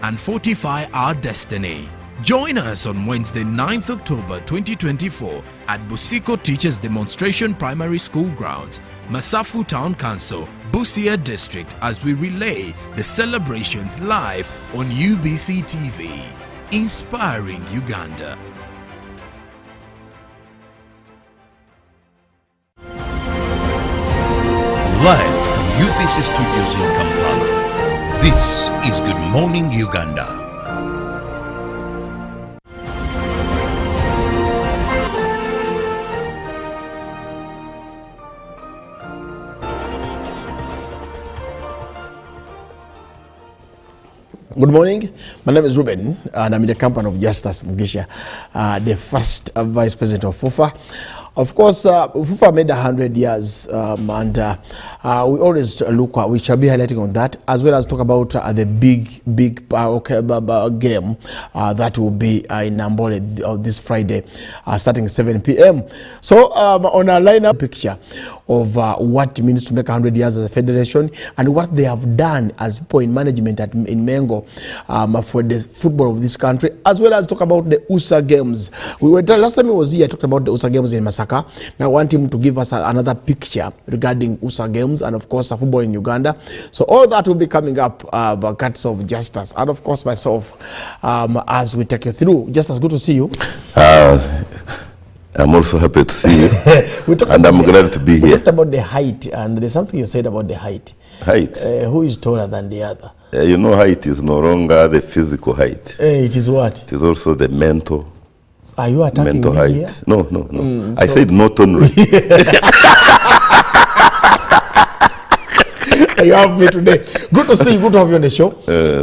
and fortify our destiny. Join us on Wednesday 9th October 2024 at Busiko Teachers Demonstration Primary School Grounds, Masafu Town Council, Busia District, as we relay the celebrations live on UBC TV. Inspiring Uganda. Live from UBC Studios in Kampala, this is Good Morning Uganda. Good morning. My name is Ruben, and I'm in the company of Justus Mugisha, the first Vice President of FUFA. Of course, FUFA made 100 years, and we always look. We shall be highlighting on that, as well as talk about the big game that will be in Nambole this Friday, starting 7 p.m. So, on our lineup picture of what it means to make 100 years as a federation and what they have done as people in management in Mengo for the football of this country, as well as talk about the USA Games. We were last time he was here, I talked about the USA Games in Masaka. Now I want him to give us another picture regarding USA Games and of course football in Uganda. So all that will be coming up by cuts of Justus and of course myself as we take you through. Justus, good to see you. I'm also happy to see you, and I'm glad to be here. We talked about the height, and there's something you said about the height. Height? Who is taller than the other? You know, height is no longer the physical height. It is what? It is also the mental. Are you attacking mental me height? Here? No. I said not only. You have me today. Good to see you. Good to have you on the show.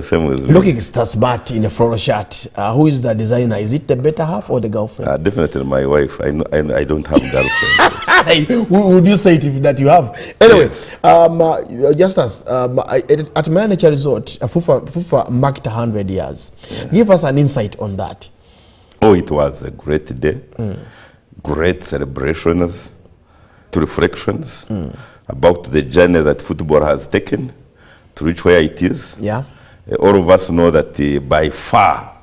Same with Looking smart in a floral shirt. Who is the designer? Is it the better half or the girlfriend? Definitely my wife. I don't have girlfriend. Would you say it that you have? Anyway, yes. Justus, at my nature resort, FUFA marked 100 years. Yeah. Give us an insight on that. Oh, it was a great day. Great celebrations, reflections. About the journey that football has taken to reach where it is. Yeah. All of us know that by far,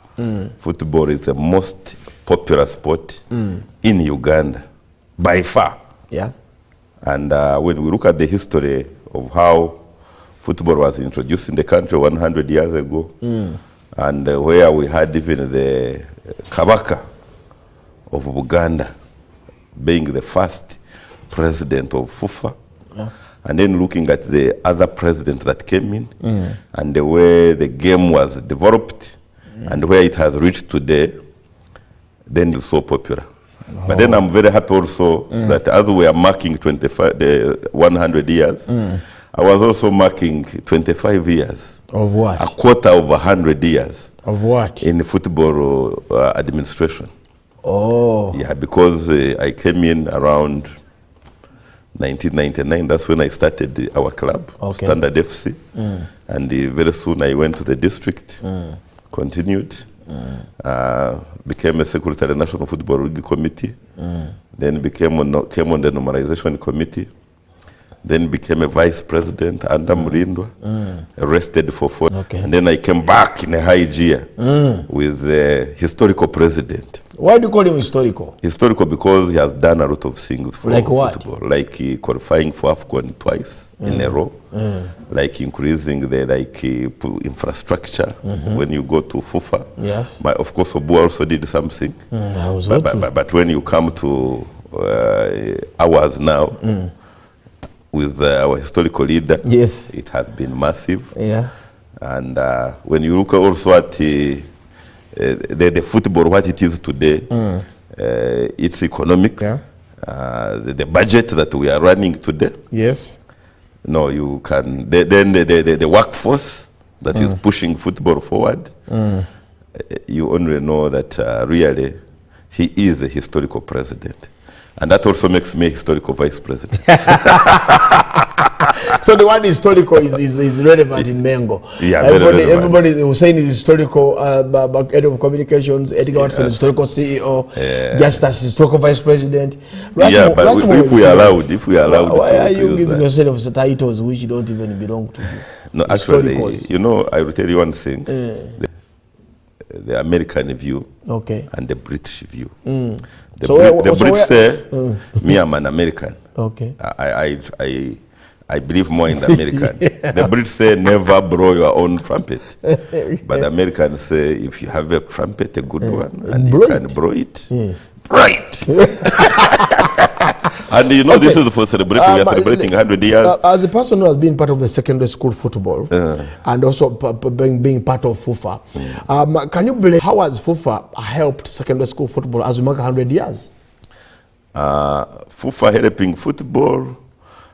football is the most popular sport in Uganda. By far. Yeah. And when we look at the history of how football was introduced in the country 100 years ago, and where we had even the Kabaka of Uganda being the first president of FUFA, and then looking at the other presidents that came in and the way the game was developed and where it has reached today, then it's so popular. But then I'm very happy also that as we are marking 100 years, I was also marking 25 years. Of what? A quarter of 100 years. Of what? In the football administration. Oh. Yeah, because I came in around 1999, that's when I started our club, Standard FC. And very soon I went to the district, continued, became a secretary of the National Football League Committee, then came on the normalization committee, then became a vice president under Murindwa, arrested for 4 and then I came back in a high gear with the historical president. Why do you call him historical? Historical because he has done a lot of things for football, what? like qualifying for AFCON twice in a row, like increasing the infrastructure when you go to FUFA. Yes. Of course, Obu also did something. But when you come to ours now, with our historical leader, yes, it has been massive. Yeah. And when you look also at the football, what it is today, it's economic. Yeah. The budget that we are running today. Yes. No, you can. Then the workforce that is pushing football forward. You only know that really he is a historical president. And that also makes me a historical vice president. So the word historical is relevant in Mengo. Yeah, very relevant. Everybody was saying it's historical. Head of communications, Edgar Watson, historical CEO, Justus, historical vice president. Yeah, but if we are allowed, why are you giving yourself titles which don't even belong to you? No, actually, you know, I will tell you one thing. The American view and the British view. The Brits say, me, I'm an American. Okay. I believe more in the American. The Brits say, never blow your own trumpet. But the Americans say, if you have a trumpet, a good one, and you can blow it, right. And you know, this is for celebration. We are celebrating 100 years. As a person who has been part of the secondary school football and also being part of FUFA, can you believe how has FUFA helped secondary school football as we mark 100 years? FUFA helping football,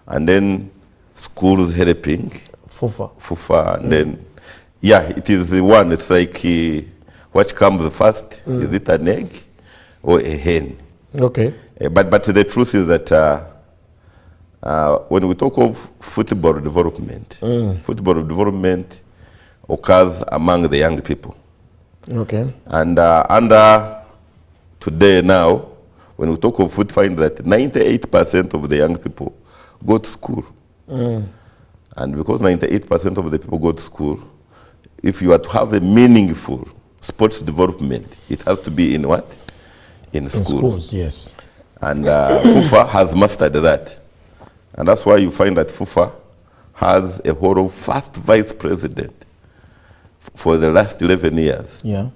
and then schools helping FUFA, and then, yeah, it is the one. It's like what comes first? Is it an egg or a hen? Okay. But the truth is that when we talk of football development occurs among the young people. Okay. And under today now, when we talk of football, find that 98% of the young people go to school. And because 98% of the people go to school, if you are to have a meaningful sports development, it has to be in what? In schools, yes. And FUFA has mastered that. And that's why you find that FUFA has a whole first vice president for the last 11 years. Yeah.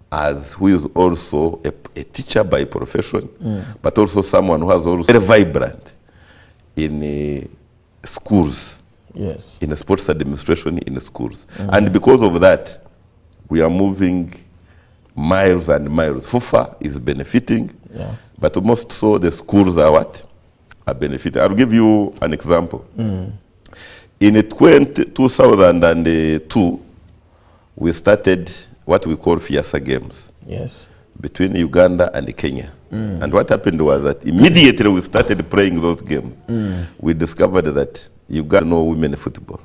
As who is also a teacher by profession, but also someone who has also very vibrant in schools. Yes. In the sports administration in the schools. And because of that, we are moving miles and miles. FUFA is benefiting, but most so the schools are what? Are benefiting. I'll give you an example. In 2002, we started what we call Fiasa Games. Yes. Between Uganda and Kenya. And what happened was that immediately we started playing those games, we discovered that Uganda know women football.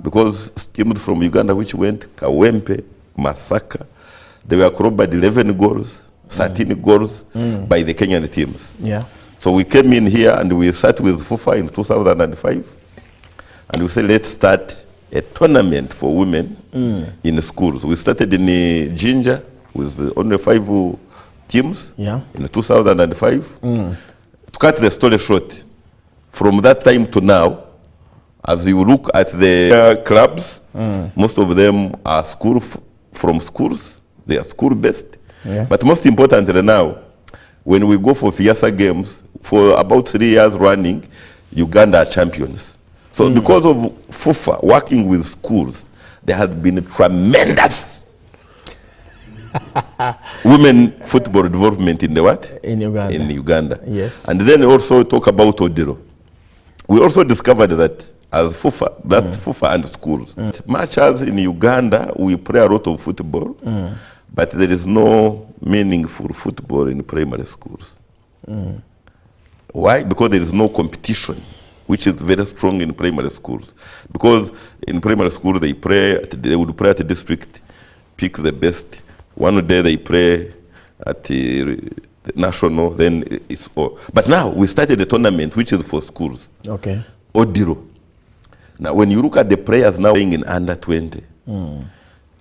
Because teams from Uganda which went Kawempe, Masaka, they were crowned 11 goals, 13 goals by the Kenyan teams. Yeah. So we came in here and we sat with FUFA in 2005, and we said, let's start a tournament for women in schools. We started in Jinja with only 5 teams in 2005. To cut the story short, from that time to now, as you look at the clubs, most of them are from schools. They are school-based. Yeah. But most importantly now, when we go for Fiasa Games, for about 3 years running, Uganda are champions. So because of FUFA working with schools, there has been a tremendous women football development in the what? In Uganda. In Uganda. Yes. And then also talk about Odiro. We also discovered that as FUFA, that's FUFA and schools. Much as in Uganda, we play a lot of football, but there is no meaningful football in primary schools. Why? Because there is no competition, which is very strong in primary schools. Because in primary school, they would play at the district, pick the best. One day they play at the national, then it's all. But now we started a tournament, which is for schools. Okay. Odiro. Now, when you look at the players now playing in under 20,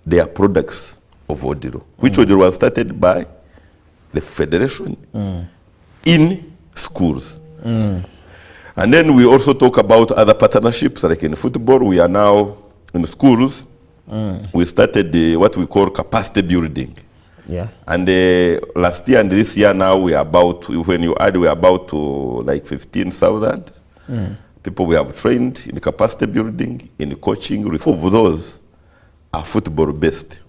they are products of Odiro, which Odiro was started by the federation in schools. And then we also talk about other partnerships, like in football, we are now in schools. We started what we call capacity building. Yeah. And last year and this year now, we are about, when you add, we are about to like 15,000 people we have trained in capacity building, in coaching. 4 of those are football based.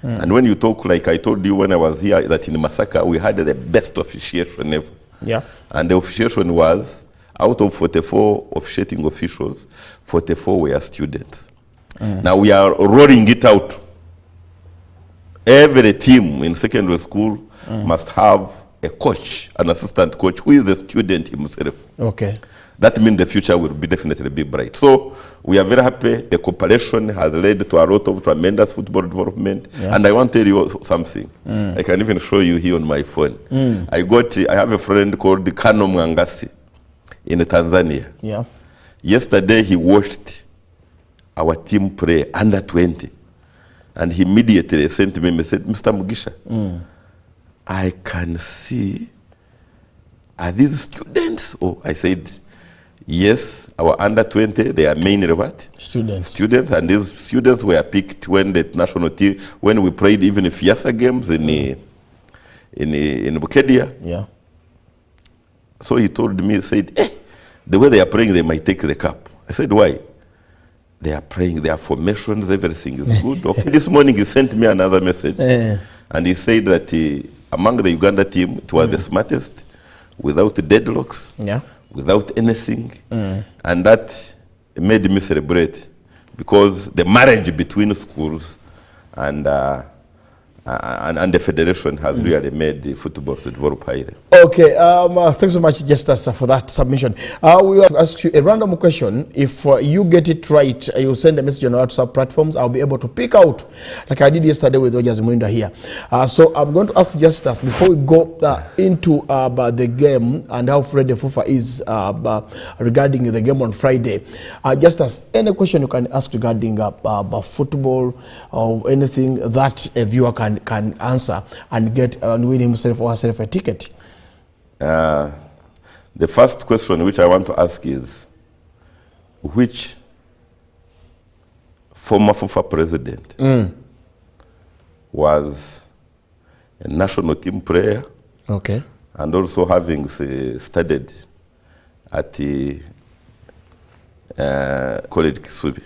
And when you talk, like I told you when I was here, that in Masaka, we had the best officiation ever. Yeah. And the officiation was, out of 44 officiating officials, 44 were students. Now we are rolling it out. Every team in secondary school must have a coach, an assistant coach, who is a student himself. Okay. that means the future will be definitely be bright. So we are very happy. The cooperation has led to a lot of tremendous football development. Yeah. And I want to tell you something. I can even show you here on my phone. I have a friend called Kano Mwangasi in Tanzania. Yeah. Yesterday he watched our team play under 20. And he immediately sent me a message, Mr. Mugisha, I can see, are these students? Oh, I said, yes, our under 20, they are mainly what? Students, and these students were picked when the national team, when we played even Fiasa games in Bukedia. Yeah. So he told me, he said, the way they are playing, they might take the cup. I said, why? They are praying, their formations, everything is good. Okay. This morning he sent me another message. And he said that among the Uganda team, it was the smartest, without deadlocks, without anything. And that made me celebrate, because the marriage between schools and the federation has really made the football to develop highly. Okay, thanks so much, Justus, for that submission. We will ask you a random question. If you get it right, you send a message on our WhatsApp platforms. I'll be able to pick out, like I did yesterday with Rogers Muinda here. So I'm going to ask Justus, before we go into the game and how Fred Fufa is regarding the game on Friday. Justus, any question you can ask regarding football or anything that a viewer can answer and get and win himself or herself a ticket? The first question which I want to ask is, which former FIFA president was a national team player, and also having studied at the College Kisubi?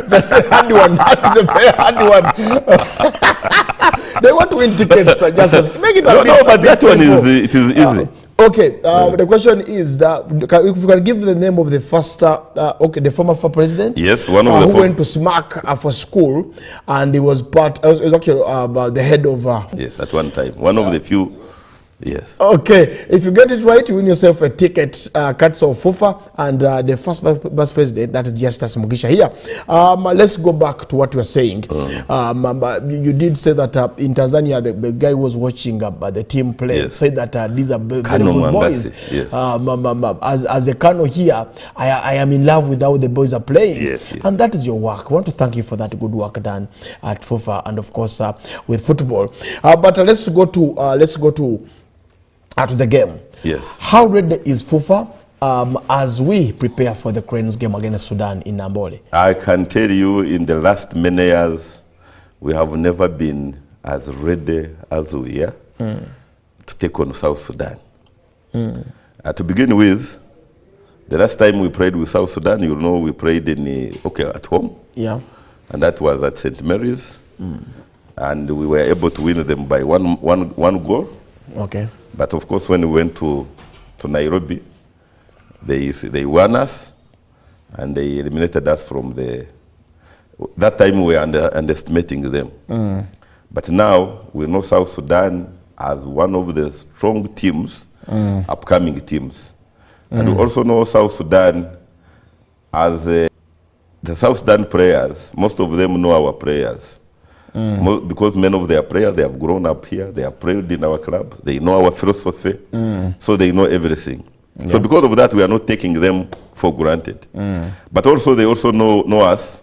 That's a hard one. That's a very hard one. They want to win tickets. Just make it a bit. No, but that one is easy. Okay. The question is that if you can give the name of the first, the former president. Yes, one of who went to SMAC for school, and he was part. He was actually the head of. Yes, at one time, one of the few. Yes. Okay. If you get it right, you win yourself a ticket, cards of FUFA, and the first vice president, that is Justus Mugisha here. Let's go back to what you were saying. You did say that in Tanzania, the guy who was watching the team play said that these are very good boys. Yes. As a Kano here, I am in love with how the boys are playing. Yes. And that is your work. I want to thank you for that good work done at FUFA and of course with football. But let's go to the game. Yes. How ready is FUFA as we prepare for the Cranes game against Sudan in Nambole? I can tell you, in the last many years, we have never been as ready as we are to take on South Sudan. To begin with, the last time we played with South Sudan, you know, we played at home. Yeah. And that was at St. Mary's. And we were able to win them by one goal. Okay. But of course, when we went to Nairobi, they won us, and they eliminated us from that time we were underestimating them. But now we know South Sudan as one of the strong teams, upcoming teams. And we also know South Sudan as the South Sudan players, most of them know our players. Because many of their players, they have grown up here, they have played in our club, they know our philosophy, so they know everything. Yeah. So because of that, we are not taking them for granted. But also, they also know us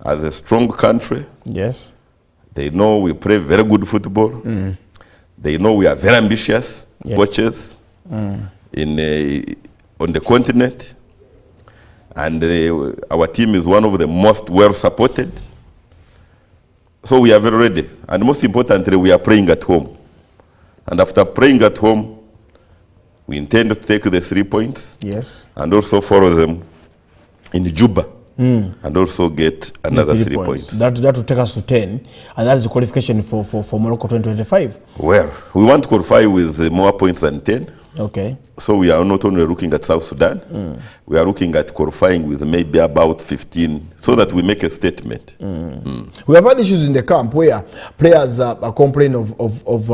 as a strong country. Yes. They know we play very good football. They know we are very ambitious coaches on the continent. And our team is one of the most well-supported. So we are very ready. And most importantly, we are playing at home. And after playing at home, we intend to take the 3 points. Yes. And also follow them in Juba. And also get another 3 points. That will take us to 10. And that is the qualification for Morocco 2025. Well, we want to qualify with more points than 10. Okay. So we are not only looking at South Sudan, we are looking at qualifying with maybe about 15, so that we make a statement. We have had issues in the camp where players are complaining of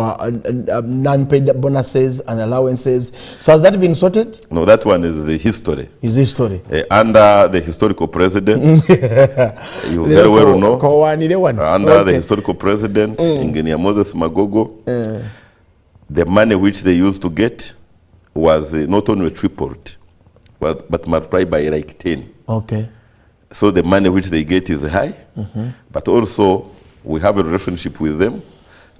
non-paid bonuses and allowances. So has that been sorted? No, that one is the history. Is history? Under the historical president, you very well know, under the historical president, Engineer Moses Magogo, the money which they used to get was not only tripled, but multiplied by like 10. Okay. So the money which they get is high, but also we have a relationship with them.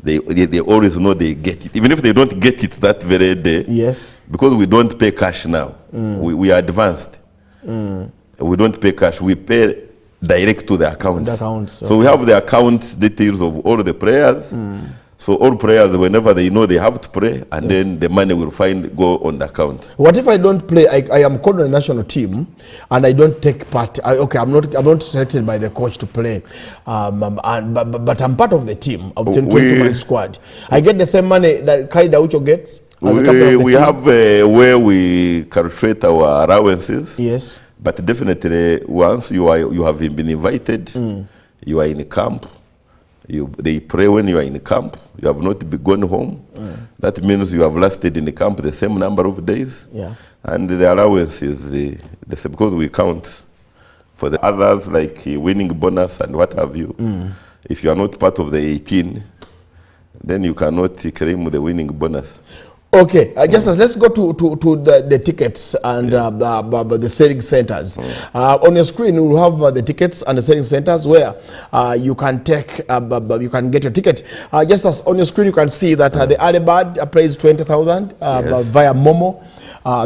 They always know they get it, even if they don't get it that very day. Yes. Because we don't pay cash now. We are advanced. We don't pay cash. We pay direct to the accounts. The accounts, So we have the account details of all the players. So all players, whenever they know they have to pray, and then the money will go on the account. What if I don't play? I am called on the national team, and I don't take part. Okay, I'm not selected by the coach to play, but I'm part of the team of the 22-man squad. I get the same money that Kai Daucho gets. As a captain of the we team. have where we calculate our allowances. Yes. But definitely, once you have been invited, you are in camp. They pray when you are in camp. You have not gone home. That means you have lasted in the camp the same number of days. Yeah. And the allowance is because we count for the others, like winning bonus and what have you. If you are not part of the 18, then you cannot claim the winning bonus. Okay, just let's go to the tickets and the selling centers. On your screen, you will have the tickets and the selling centers where you can you can get your ticket. Just as on your screen, you can see that the early bird pays 20,000 via Momo.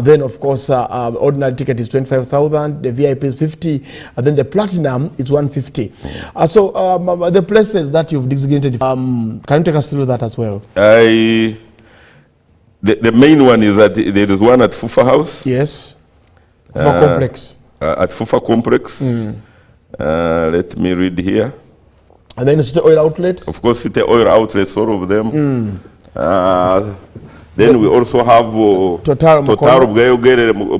Then, of course, ordinary ticket is 25,000. The VIP is 50. And then the platinum is 150. So the places that you've designated, can you take us through that as well? The main one is that there is one at Fufa House. Yes. Fufa Complex. At Fufa Complex. Let me read here. And then City Oil Outlets. Of course, City Oil Outlets, all of them. Then we also have Totaru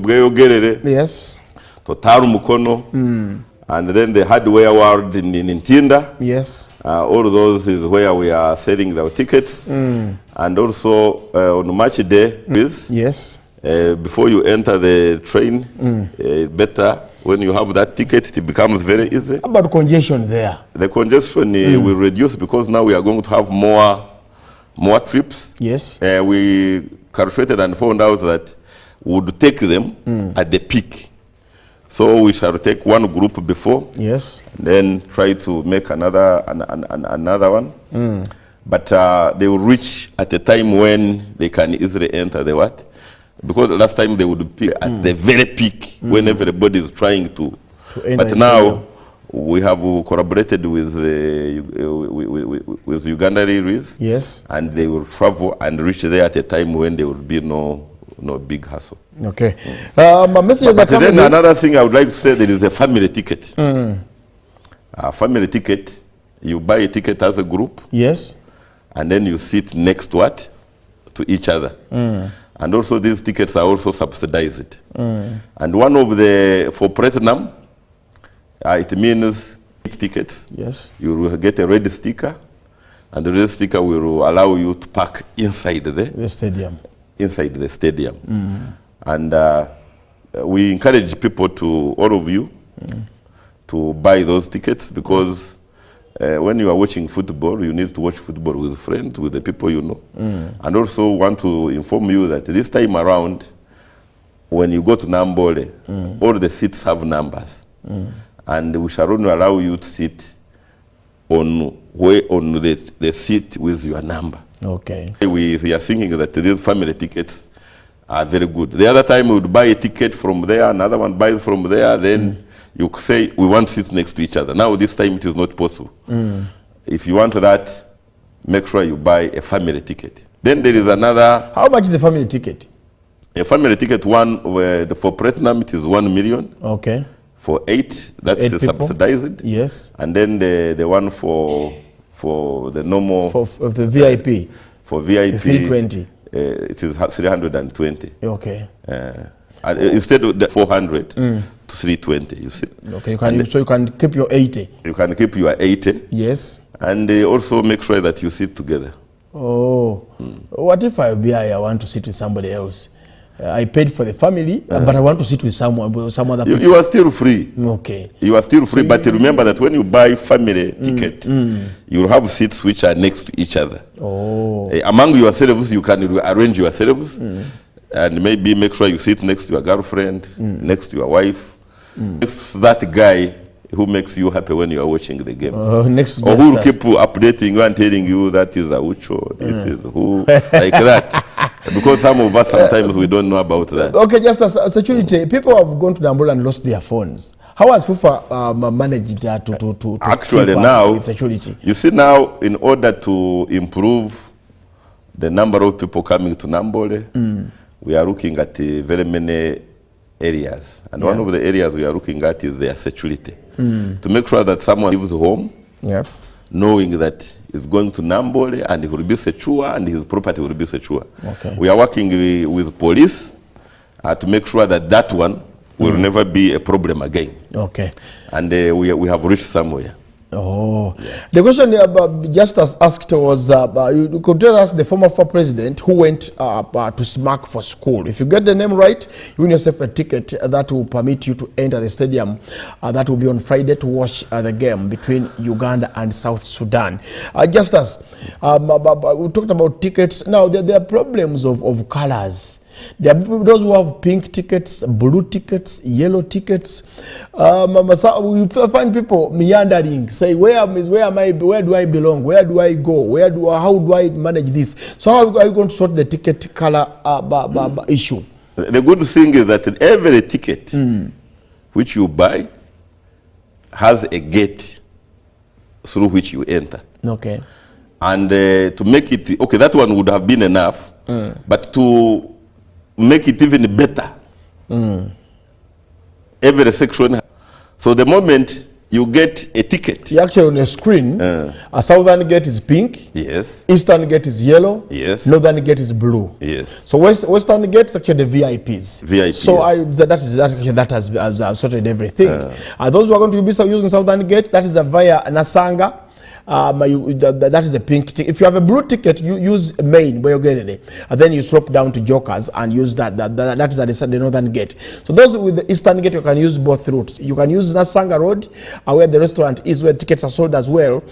Bweyogerere. Yes. Totaru Mukono. And then the hardware world in Ntinda. Yes. All those is where we are selling our tickets. And also on match day, yes. Before you enter the train, better when you have that ticket, it becomes very easy. How about congestion there? The congestion will reduce because now we are going to have more trips. Yes. We calculated and found out that we would take them at the peak. So we shall take one group before, yes, then try to make another one. But they will reach at a time when they can easily enter the what? Because last time they would be at the very peak when everybody is trying to but now we have collaborated with Uganda Railways. Yes. And they will travel and reach there at a time when there will be no big hassle. Okay. But then another thing I would like to say, there is a family ticket. A family ticket, you buy a ticket as a group. Yes. And then you sit next to each other. And also these tickets are also subsidized. And one of for platinum, it means 8 tickets. Yes. You will get a red sticker, and the red sticker will allow you to park inside the stadium. Inside the stadium. And we encourage people all of you, to buy those tickets because when you are watching football, you need to watch football with friends, with the people you know. And also want to inform you that this time around, when you go to Nambole, all the seats have numbers. And we shall only allow you to sit on the seat with your number. Okay. We are thinking that these family tickets are very good. The other time we would buy a ticket from there, another one buys from there, then you say we want to sit next to each other. Now this time it is not possible. If you want that, make sure you buy a family ticket. Then there is another. How much is the family ticket? A family ticket for platinum it is 1 million. Okay. For 8, that's 8 subsidized. Yes. And then the one for the normal. For the VIP. For VIP. 320. it is 320. Okay. Instead of the 400 to 320, you see. Okay, so you can keep your 80. You can keep your 80. Yes. And also make sure that you sit together. Oh. What if I want to sit with somebody else? I paid for the family, but I want to sit with some other people. You are still free. Okay. You are still free, but remember that when you buy family ticket, you will have seats which are next to each other. Oh. Among yourselves, you can arrange yourselves, and maybe make sure you sit next to your girlfriend, next to your wife, next to that guy who makes you happy when you are watching the games. Or who will keep updating you and telling you that is Aucho, this is who, like that. Because some of us, sometimes we don't know about that. Okay, just as security, people have gone to Nambola and lost their phones. How has FIFA managed to actually now, with security? You see now, in order to improve the number of people coming to Nambole, we are looking at very many areas. And one of the areas we are looking at is their security. To make sure that someone lives home, knowing that he's going to Nambole and he will be secure and his property will be secure. Okay. We are working with police to make sure that that one will never be a problem again. Okay. And we have reached somewhere. Oh, yeah. The question just as asked was, you could tell us the former president who went to SMAC for school. If you get the name right, you win yourself a ticket that will permit you to enter the stadium. That will be on Friday to watch the game between Uganda and South Sudan. Just as we talked about tickets, now there are problems of colors. There are people, those who have pink tickets, blue tickets, yellow tickets. We find people meandering, say, where do I belong? Where do I go? How do I manage this? So how are you going to sort the ticket color issue? The good thing is that every ticket which you buy has a gate through which you enter. Okay. And to make it, okay, that one would have been enough, but to make it even better, every section. So the moment you get a ticket, you actually on a screen, a southern gate is pink, yes, eastern gate is yellow, yes, northern gate is blue, yes. So western gate is actually the VIPs. VIPs. So that has sorted everything. Those who are going to be using southern gate, that is via Nasanga. That is a pink ticket. If you have a blue ticket, you use main where you're getting it, and then you swap down to Jokers and use that is at the northern gate. So those with the eastern gate, you can use both routes. You can use Nasanga Road, where the restaurant is, where tickets are sold as well.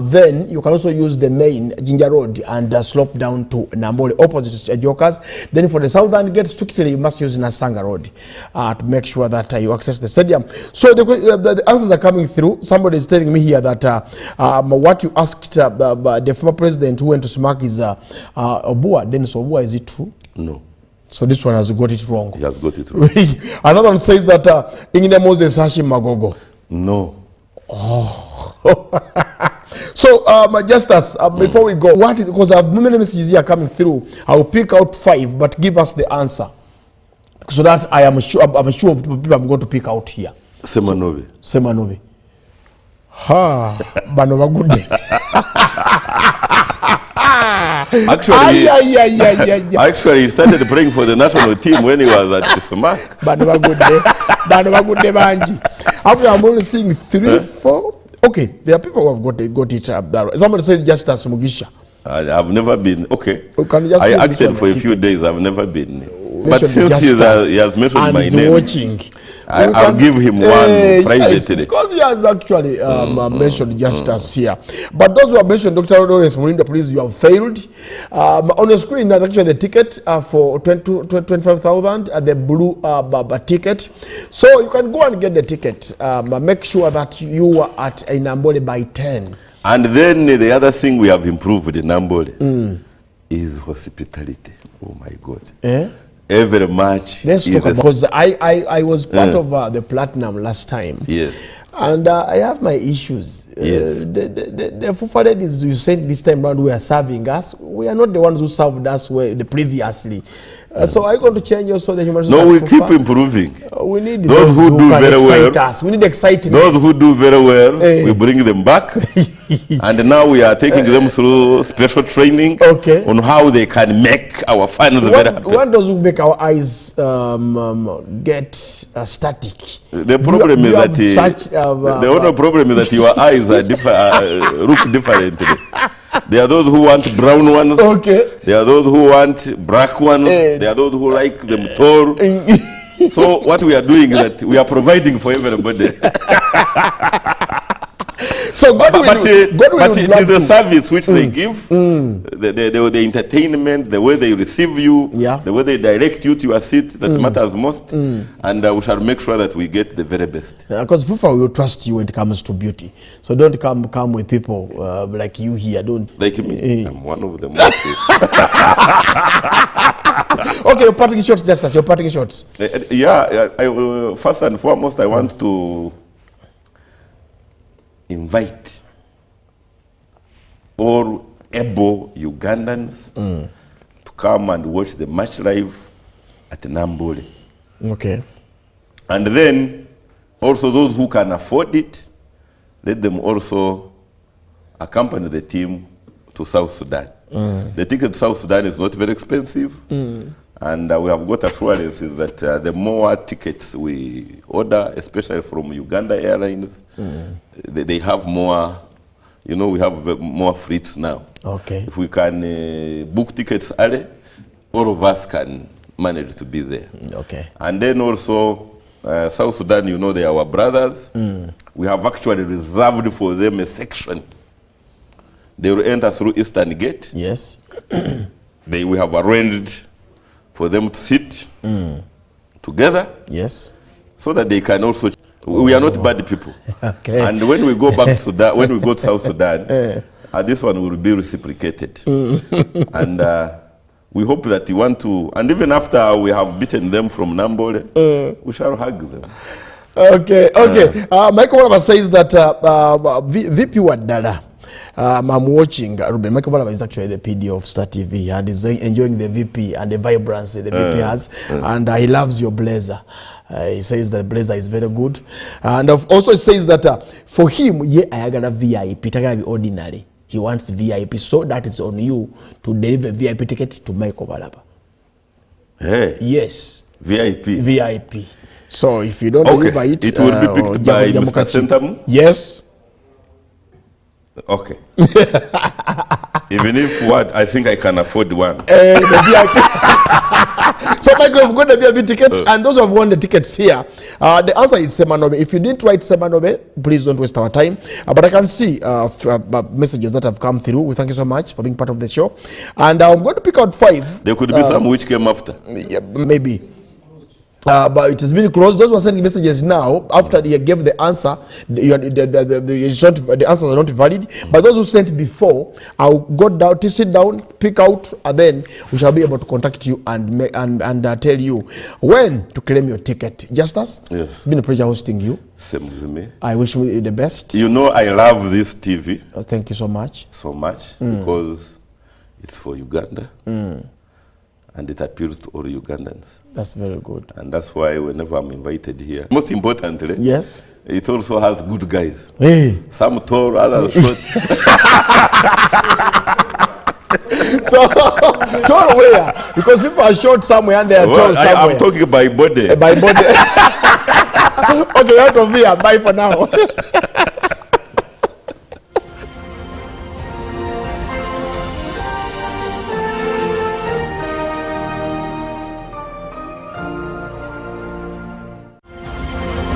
Then you can also use the main Ginger Road and slope down to Nambole, opposite to Jokers. Then for the southern gate, strictly you must use Nasanga Road to make sure that you access the stadium. So the answers are coming through. Somebody is telling me here that what you asked the former president who went to SMAC is Obua. Dennis Obua, is it true? No. So this one has got it wrong. He has got it wrong. Another one says that Ingine Moses Hashim Magogo. No. Oh. So just as before we go, what is, because I have many messages here coming through, I will pick out 5, but give us the answer, so that I'm sure of the people I'm going to pick out here. Semanobi. Ha, bano bagude. Actually, he started playing for the national team when he was at SMAC. Bano bagude banji. After I'm only seeing 3, 4. Okay, there are people who have got it up. Somebody said just as Mugisha. I've never been. Okay. I acted for a few days. I've never been. But since he has mentioned my name, watching. I'll give him one privately. Because he has actually mentioned Justice here. But those who have mentioned Dr. Lawrence Mulinda, please, you have failed. On the screen, that's actually the ticket for 25,000, the blue ticket. So you can go and get the ticket. Make sure that you are at a Nambole by 10. And then the other thing we have improved in Nambole is hospitality. Oh my God. Every match. Let's talk about, because I was part of the platinum last time. Yes. And I have my issues. Yes. The FUFA ladies you said this time around were serving us. We are not the ones who served us previously. So are you going to change also the human No, we resource keep at FUFA? improving. We need Those who do can very excite well. us. We need excitement. Those who do very well, Eh. we bring them back. And now we are taking them through special training on how they can make our fans very happy. What does make our eyes get static? The problem is that the only problem is that your eyes are look differently. There are those who want brown ones. There are those who want black ones. There are those who like them tall. So what we are doing is that we are providing for everybody. So but it is the service which they give, the entertainment, the way they receive you, the way they direct you to your seat that matters most. And we shall make sure that we get the very best. Because FUFA will trust you when it comes to beauty. So don't come with people like you here. Don't. Like me. I'm one of them. Okay, your parting shots, Justice. Your parting shots. First and foremost, I want to invite all able Ugandans to come and watch the match live at Nambole. Okay. And then also those who can afford it, let them also accompany the team to South Sudan. The ticket to South Sudan is not very expensive. And we have got assurances that the more tickets we order, especially from Uganda Airlines, they have more, we have more fleets now. Okay. If we can book tickets early, all of us can manage to be there. Okay. And then also, South Sudan, they are our brothers. We have actually reserved for them a section. They will enter through Eastern Gate. Yes. We have arranged for them to sit together. Yes. So that they can also. We are not bad people. Okay. And when we go back to Sudan, when we go to South Sudan, this one will be reciprocated. And we hope that you want to. And even after we have beaten them from Nambole, we shall hug them. Okay. Okay. Michael Walaba says that VP Wadala. I'm watching Ruben. Michael Walaba is actually the PD of Star TV and is enjoying the VP and the vibrancy the VP has, and he loves your blazer. He says that blazer is very good, and also he says that for him, I got a VIP, be ordinary. He wants VIP, so that it's on you to deliver VIP ticket to Michael Walaba. Hey. Yes. VIP. VIP. So if you don't deliver it, it will be picked by Mr. Sentamu? Yes. Okay. Even if I think I can afford one. The VIP. So Michael, you've got the VIP ticket, and those who have won the tickets here, the answer is Semanobe. If you didn't write Semanobe, please don't waste our time. But I can see messages that have come through. We thank you so much for being part of the show. And I'm going to pick out 5. There could be some which came after. Yeah, maybe. But it has been closed. Those who are sending messages now, after you gave the answer, the answers are not valid. But those who sent before, I'll go down, to sit down, pick out, and then we shall be able to contact you and tell you when to claim your ticket. Justus? Yes. It's been a pleasure hosting you. Same with me. I wish you the best. I love this TV. Thank you so much. So much, because it's for Uganda. And it appeals to all Ugandans. That's very good. And that's why whenever I'm invited here, most importantly, yes, it also has good guys. Hey. Some tall, others short. So, tall where? Because people are short somewhere and they are tall somewhere. I'm talking by body. By body. Okay, out of here. Bye for now.